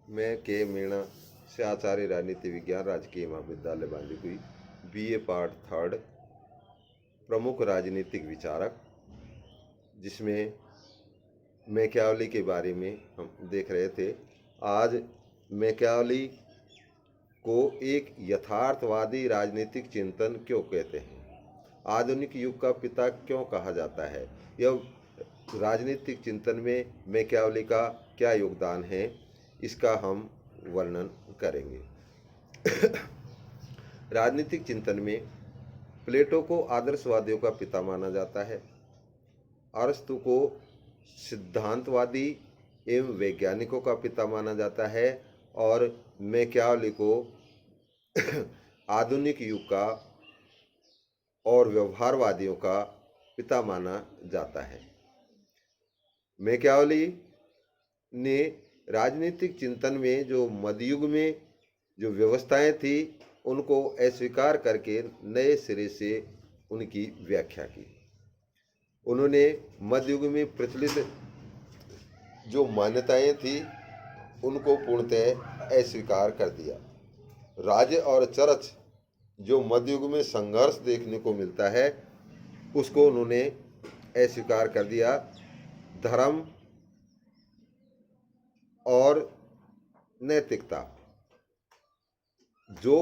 मैं के मीणा से आचार्य राजनीति विज्ञान राजकीय महाविद्यालय बांदीकुई बीए पार्ट थर्ड प्रमुख राजनीतिक विचारक, जिसमें मैकियावेली के बारे में हम देख रहे थे। आज मैकियावेली को एक यथार्थवादी राजनीतिक चिंतन क्यों कहते हैं, आधुनिक युग का पिता क्यों कहा जाता है, यह राजनीतिक चिंतन में मैकियावेली का क्या योगदान है, इसका हम वर्णन करेंगे। राजनीतिक चिंतन में प्लेटो को आदर्शवादियों का पिता माना जाता है, अरस्तु को सिद्धांतवादी एवं वैज्ञानिकों का पिता माना जाता है और मैकियावेली को आधुनिक युग का और व्यवहारवादियों का पिता माना जाता है। मैकियावेली ने राजनीतिक चिंतन में जो मध्ययुग में जो व्यवस्थाएं थी उनको अस्वीकार करके नए सिरे से उनकी व्याख्या की। उन्होंने मध्ययुग में प्रचलित जो मान्यताएं थी उनको पूर्णतः अस्वीकार कर दिया। राज्य और चर्च जो मध्ययुग में संघर्ष देखने को मिलता है उसको उन्होंने अस्वीकार कर दिया। धर्म और नैतिकता जो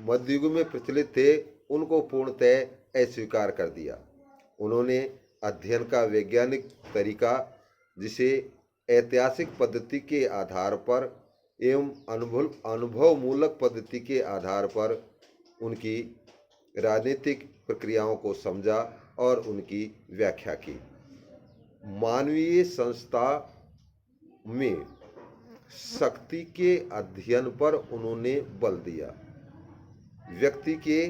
मध्ययुग में प्रचलित थे उनको पूर्णतः अस्वीकार कर दिया। उन्होंने अध्ययन का वैज्ञानिक तरीका, जिसे ऐतिहासिक पद्धति के आधार पर एवं अनुभव मूलक पद्धति के आधार पर उनकी राजनीतिक प्रक्रियाओं को समझा और उनकी व्याख्या की। मानवीय संस्था में शक्ति के अध्ययन पर उन्होंने बल दिया। व्यक्ति के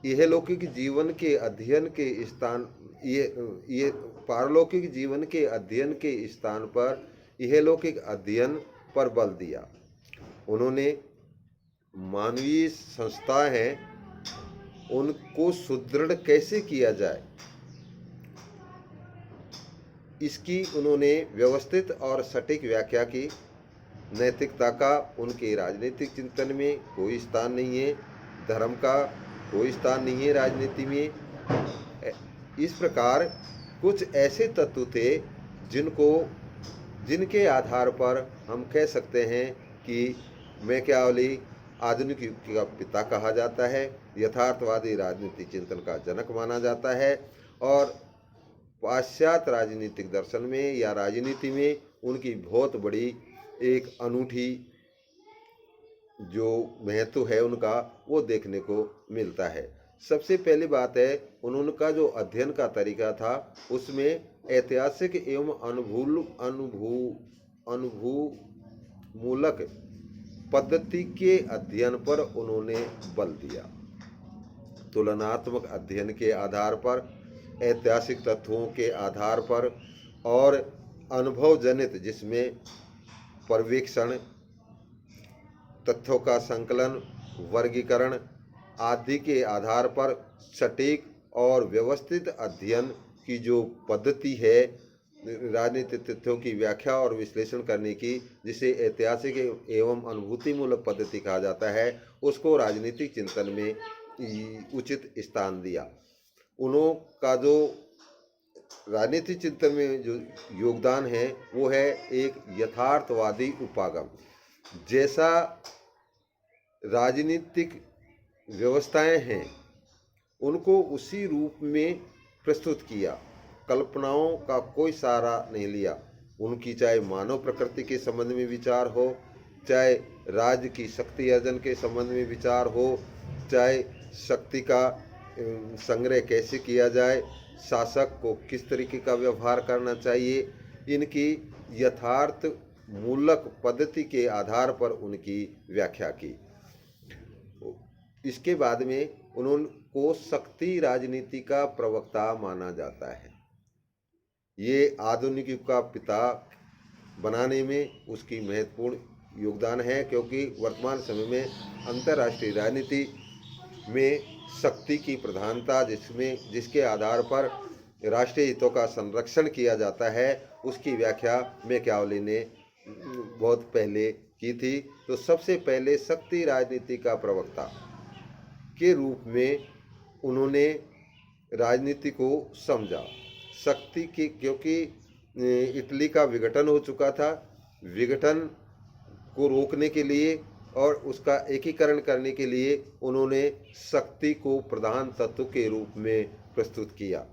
इहलौकिक जीवन के अध्ययन के स्थान ये पारलौकिक जीवन के अध्ययन के स्थान पर इहलौकिक अध्ययन पर बल दिया। उन्होंने मानवीय संस्था हैं उनको सुदृढ़ कैसे किया जाए, इसकी उन्होंने व्यवस्थित और सटीक व्याख्या की। नैतिकता का उनके राजनीतिक चिंतन में कोई स्थान नहीं है, धर्म का कोई स्थान नहीं है राजनीति में। इस प्रकार कुछ ऐसे तत्व थे जिनके आधार पर हम कह सकते हैं कि मैकियावेली आधुनिक युग का पिता कहा जाता है, यथार्थवादी राजनीतिक चिंतन का जनक माना जाता है और पाश्चात्य राजनीतिक दर्शन में या राजनीति में उनकी बहुत बड़ी एक अनूठी जो महत्व है उनका वो देखने को मिलता है। सबसे पहली बात है, उनका जो अध्ययन का तरीका था उसमें ऐतिहासिक एवं अनुभव मूलक पद्धति के अध्ययन पर उन्होंने बल दिया। तुलनात्मक अध्ययन के आधार पर, ऐतिहासिक तत्वों के आधार पर और अनुभव जनित, जिसमें पर्यवेक्षण, तथ्यों का संकलन, वर्गीकरण आदि के आधार पर सटीक और व्यवस्थित अध्ययन की जो पद्धति है राजनीतिक तथ्यों की व्याख्या और विश्लेषण करने की, जिसे ऐतिहासिक एवं अनुभूतिमूलक पद्धति कहा जाता है, उसको राजनीतिक चिंतन में उचित स्थान दिया। उनका जो राजनीतिक चिंतन में जो योगदान है वो है एक यथार्थवादी उपागम। जैसा राजनीतिक व्यवस्थाएं हैं उनको उसी रूप में प्रस्तुत किया, कल्पनाओं का कोई सहारा नहीं लिया। उनकी चाहे मानव प्रकृति के संबंध में विचार हो, चाहे राज्य की शक्ति अर्जन के संबंध में विचार हो, चाहे शक्ति का संग्रह कैसे किया जाए, शासक को किस तरीके का व्यवहार करना चाहिए, इनकी यथार्थ मूलक पद्धति के आधार पर उनकी व्याख्या की। इसके बाद में उनको शक्ति राजनीति का प्रवक्ता माना जाता है। ये आधुनिक युग का पिता बनाने में उसकी महत्वपूर्ण योगदान है, क्योंकि वर्तमान समय में अंतर्राष्ट्रीय राजनीति में शक्ति की प्रधानता, जिसके आधार पर राष्ट्रीय हितों का संरक्षण किया जाता है, उसकी व्याख्या मैकियावेली ने बहुत पहले की थी, तो सबसे पहले शक्ति राजनीति का प्रवक्ता के रूप में उन्होंने राजनीति को समझा। शक्ति की, क्योंकि इटली का विघटन हो चुका था, विघटन को रोकने के लिए और उसका एकीकरण करने के लिए उन्होंने शक्ति को प्रधान तत्व के रूप में प्रस्तुत किया।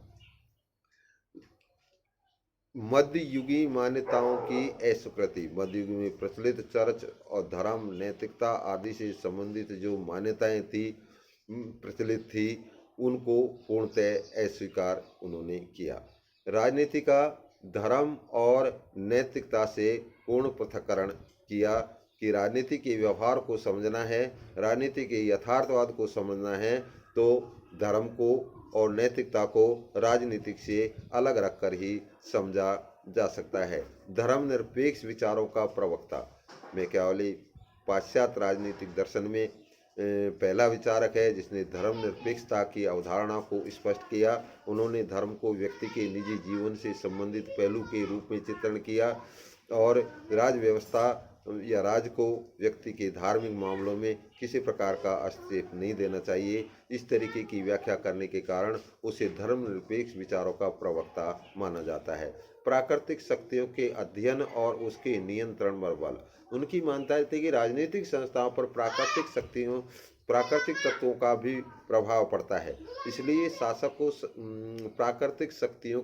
मध्ययुगीय मान्यताओं की अस्वीकृति। मध्ययुग में प्रचलित चर्च और धर्म, नैतिकता आदि से संबंधित जो मान्यताएं थी, प्रचलित थी, उनको पूर्णतः अस्वीकार उन्होंने किया। राजनीति का धर्म और नैतिकता से पूर्ण पृथक्करण किया कि राजनीति के व्यवहार को समझना है, राजनीति के यथार्थवाद को समझना है, तो धर्म को और नैतिकता को राजनीतिक से अलग रखकर ही समझा जा सकता है। धर्मनिरपेक्ष विचारों का प्रवक्ता मैकियावेली पाश्चात्य राजनीतिक दर्शन में पहला विचारक है जिसने धर्मनिरपेक्षता की अवधारणा को स्पष्ट किया। उन्होंने धर्म को व्यक्ति के निजी जीवन से संबंधित पहलू के रूप में चित्रण किया और राज व्यवस्था या राज को व्यक्ति के धार्मिक मामलों में किसी प्रकार का हस्तक्षेप नहीं देना चाहिए। इस तरीके की व्याख्या करने के कारण उसे धर्मनिरपेक्ष विचारों का प्रवक्ता माना जाता है। प्राकृतिक शक्तियों के अध्ययन और उसके नियंत्रण पर बल। उनकी मान्यता थी कि राजनीतिक संस्थाओं पर प्राकृतिक तत्वों का भी प्रभाव पड़ता है, इसलिए शासक को प्राकृतिक शक्तियों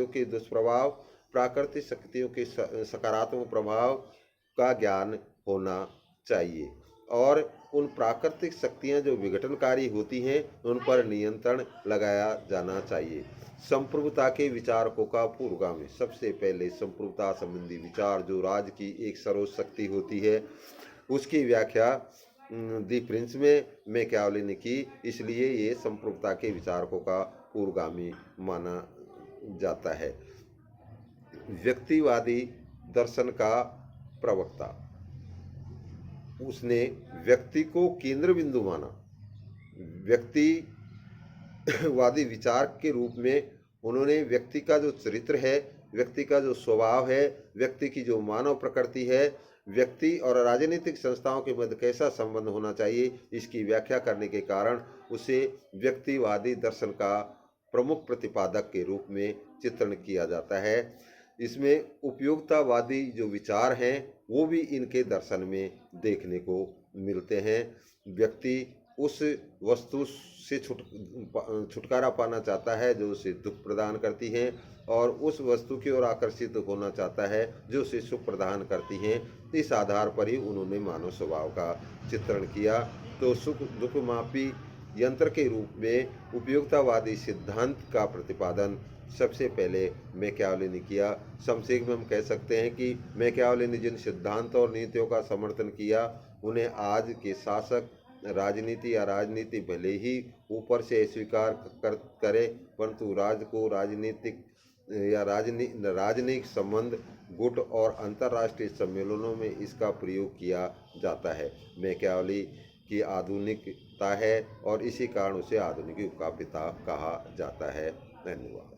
के दुष्प्रभाव, प्राकृतिक शक्तियों के सकारात्मक प्रभाव का ज्ञान होना चाहिए और उन प्राकृतिक शक्तियां जो विघटनकारी होती हैं उन पर नियंत्रण लगाया जाना चाहिए। संप्रभुता के विचारकों का पूर्वगामी। सबसे पहले संप्रभुता संबंधी विचार जो राज्य की एक सर्वोच्च शक्ति होती है, उसकी व्याख्या दी प्रिंस में मैकियावेली ने की, इसलिए ये संप्रभुता के विचारकों का पूर्वगामी माना जाता है। व्यक्तिवादी दर्शन का प्रवक्ता। उसने व्यक्ति को केंद्र बिंदु माना। व्यक्तिवादी विचार के रूप में उन्होंने व्यक्ति का जो चरित्र है, व्यक्ति का जो स्वभाव है, व्यक्ति की जो मानव प्रकृति है, व्यक्ति और राजनीतिक संस्थाओं के मध्य कैसा संबंध होना चाहिए, इसकी व्याख्या करने के कारण उसे व्यक्तिवादी दर्शन का प्रमुख प्रतिपादक के रूप में चित्रण किया जाता है। इसमें उपयोगितावादी जो विचार हैं वो भी इनके दर्शन में देखने को मिलते हैं। व्यक्ति उस वस्तु से छुटकारा पाना चाहता है जो उसे दुख प्रदान करती हैं और उस वस्तु की ओर आकर्षित होना चाहता है जो उसे सुख प्रदान करती हैं। इस आधार पर ही उन्होंने मानव स्वभाव का चित्रण किया। तो सुख दुख मापी यंत्र के रूप में उपयोगितावादी सिद्धांत का प्रतिपादन सबसे पहले मैकियावेली ने किया। संक्षेप में हम कह सकते हैं कि मैकियावेली ने जिन सिद्धांत और नीतियों का समर्थन किया उन्हें आज के शासक राजनीति या राजनीति भले ही ऊपर से स्वीकार करे, परंतु राज्य को राजनीतिक या राजनयिक संबंध, गुट और अंतर्राष्ट्रीय सम्मेलनों में इसका प्रयोग किया जाता है। मैकियावेली की आधुनिकता है और इसी कारण उसे आधुनिक युग का पिता कहा जाता है। धन्यवाद।